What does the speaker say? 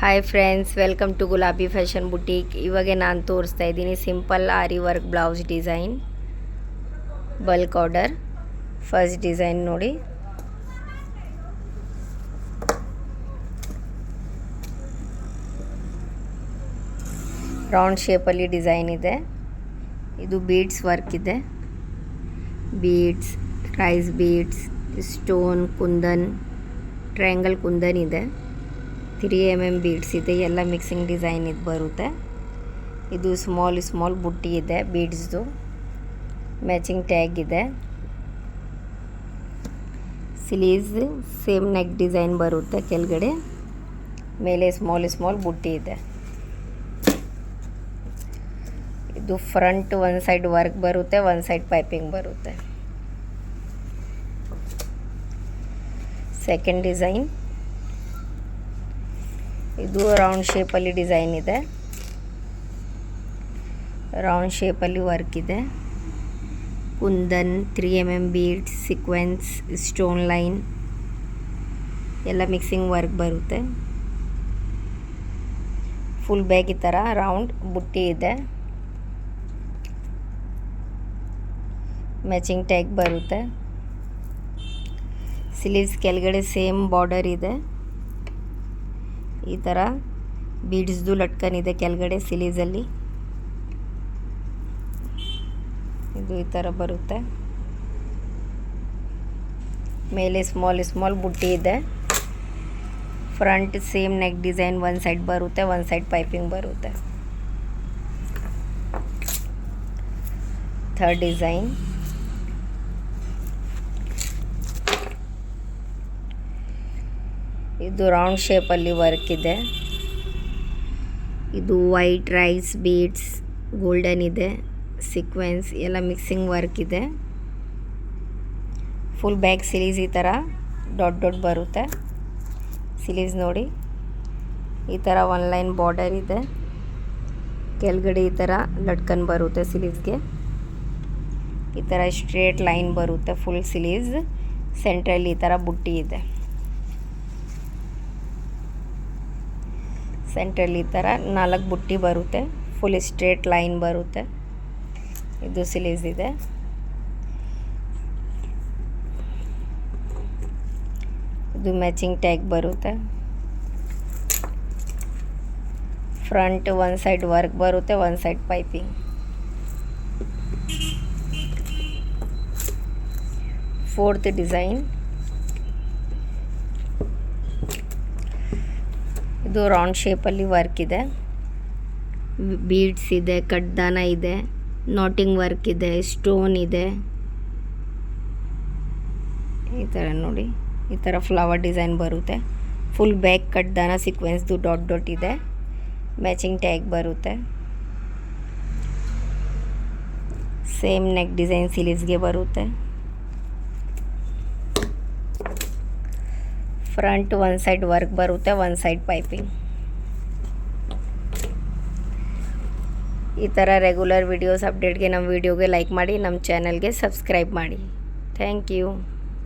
Hi friends, welcome to Gulabi fashion boutique. ಇವಾಗ ನಾನು ತೋರಿಸ್ತಾ ಇದ್ದೀನಿ simple aari work blouse design, bulk order. First design ನೋಡಿ, ರೌಂಡ್ ಶೇಪಲ್ಲಿ ಡಿಸೈನ್ ಇದೆ. ಇದು ಬೀಡ್ಸ್ ವರ್ಕ್ ಇದೆ. Beads, rice beads, stone kundan, triangle kundan ಇದೆ. 3 mm ಬೀಡ್ಸ್ ಇದೆ. ಎಲ್ಲ ಮಿಕ್ಸಿಂಗ್ ಡಿಸೈನ್ ಇದು ಬರುತ್ತೆ. ಇದು ಸ್ಮಾಲ್ ಬುಟ್ಟಿ ಇದೆ ಬೀಡ್ಸ್ದು. ಮ್ಯಾಚಿಂಗ್ ಟ್ಯಾಗ್ ಇದೆ. ಸ್ಲೀವ್ಸ್ ಸೇಮ್ ನೆಕ್ ಡಿಸೈನ್ ಬರುತ್ತೆ. ಕೆಳಗಡೆ ಮೇಲೆ ಸ್ಮಾಲ್ ಬುಟ್ಟಿ ಇದೆ. ಇದು ಫ್ರಂಟ್ ಒಂದು ಸೈಡ್ ವರ್ಕ್ ಬರುತ್ತೆ, ಒಂದು ಸೈಡ್ ಪೈಪಿಂಗ್ ಬರುತ್ತೆ. ಸೆಕೆಂಡ್ ಡಿಸೈನ್, ಇದು ರೌಂಡ್ ಶೇಪಲ್ಲಿ ಡಿಸೈನ್ ಇದೆ. ರೌಂಡ್ ಶೇಪಲ್ಲಿ ವರ್ಕ್ ಇದೆ. Kundan, 3 mm beads, sequence, stone line ಎಲ್ಲ ಮಿಕ್ಸಿಂಗ್ ವರ್ಕ್ ಬರುತ್ತೆ. ಫುಲ್ ಬ್ಯಾಗ್ ಈ ಥರ ರೌಂಡ್ ಬುಟ್ಟಿ ಇದೆ. ಮ್ಯಾಚಿಂಗ್ ಟ್ಯಾಗ್ ಬರುತ್ತೆ. ಸ್ಲೀವ್ಸ್ ಕೆಳಗಡೆ ಸೇಮ್ ಬಾರ್ಡರ್ ಇದೆ. ಈ ಥರ ಬೀಡ್ಸ್ದು ಲಟ್ಕನ್ ಇದೆ ಕೆಳಗಡೆ ಸ್ಲೀವ್ಸಲ್ಲಿ. ಇದು ಈ ಥರ ಬರುತ್ತೆ. ಮೇಲೆ ಸ್ಮಾಲ್ ಬುಟ್ಟಿ ಇದೆ. ಫ್ರಂಟ್ ಸೇಮ್ ನೆಕ್ ಡಿಸೈನ್, ಒಂದು ಸೈಡ್ ಬರುತ್ತೆ, ಒಂದು ಸೈಡ್ ಪೈಪಿಂಗ್ ಬರುತ್ತೆ. ಥರ್ಡ್ ಡಿಸೈನ್, ಇದು ರೌಂಡ್ ಶೇಪಲ್ಲಿ ವರ್ಕ್ ಇದೆ. ಇದು ವೈಟ್ ರೈಸ್ ಬೀಡ್ಸ್, ಗೋಲ್ಡನ್ ಇದೆ, ಸೀಕ್ವೆನ್ಸ್ ಎಲ್ಲ ಮಿಕ್ಸಿಂಗ್ ವರ್ಕ್ ಇದೆ. ಫುಲ್ ಬ್ಯಾಕ್ ಸ್ಲೀವ್ಸ್ ಈ ಥರ ಡಾಟ್ ಬರುತ್ತೆ. ಸ್ಲೀವ್ಸ್ ನೋಡಿ, ಈ ಥರ 1 ಲೈನ್ ಬಾರ್ಡರ್ ಇದೆ. ಕೆಳಗಡೆ ಈ ಥರ ಲಟ್ಕನ್ ಬರುತ್ತೆ. ಸ್ಲೀವ್ಸ್ಗೆ ಈ ಥರ ಸ್ಟ್ರೇಟ್ ಲೈನ್ ಬರುತ್ತೆ. ಫುಲ್ ಸ್ಲೀವ್ಸ್ ಸೆಂಟ್ರಲ್ಲಿ ಈ ಥರ ಬುಟ್ಟಿ ಇದೆ. ಸೆಂಟ್ರಲ್ಲಿ ಈ ಥರ 4 ಬುಟ್ಟಿ ಬರುತ್ತೆ. ಫುಲ್ ಸ್ಟ್ರೇಟ್ ಲೈನ್ ಬರುತ್ತೆ. ಇದು ಸ್ಲೀವ್ಸ್ ಇದೆ. ಇದು ಮ್ಯಾಚಿಂಗ್ ಟ್ಯಾಗ್ ಬರುತ್ತೆ. ಫ್ರಂಟ್ ಒಂದು ಸೈಡ್ ವರ್ಕ್ ಬರುತ್ತೆ, ಒಂದು ಸೈಡ್ ಪೈಪಿಂಗ್. ಫೋರ್ತ್ ಡಿಸೈನ್, ಇದು ರೌಂಡ್ ಶೇಪಲ್ಲಿ ವರ್ಕ್ ಇದೆ. ಬೀಡ್ಸ್ ಇದೆ, ಕಡ್ದಾನ ಇದೆ, ನಾಟಿಂಗ್ ವರ್ಕ್ ಇದೆ, ಸ್ಟೋನ್ ಇದೆ. ಈ ಥರ ನೋಡಿ, ಈ ಥರ ಫ್ಲವರ್ ಡಿಸೈನ್ ಬರುತ್ತೆ. ಫುಲ್ ಬ್ಯಾಕ್ ಕಡ್ದಾನ ಸೀಕ್ವೆನ್ಸ್ದು ಡಾಟ್ ಇದೆ. ಮ್ಯಾಚಿಂಗ್ ಟ್ಯಾಗ್ ಬರುತ್ತೆ. ಸೇಮ್ ನೆಕ್ ಡಿಸೈನ್ ಸ್ಲೀವ್ಸ್ಗೆ ಬರುತ್ತೆ. ಫ್ರಂಟ್ ಒಂದು ಸೈಡ್ ವರ್ಕ್ ಬರುತ್ತೆ, ಒಂದು ಸೈಡ್ ಪೈಪಿಂಗ್. ಈ ಥರ ರೆಗ್ಯುಲರ್ ವಿಡಿಯೋಸ್ ಅಪ್ಡೇಟ್ಗೆ ನಮ್ಮ ವಿಡಿಯೋಗೆ ಲೈಕ್ ಮಾಡಿ, ನಮ್ಮ ಚಾನಲ್ಗೆ ಸಬ್ಸ್ಕ್ರೈಬ್ ಮಾಡಿ. Thank you.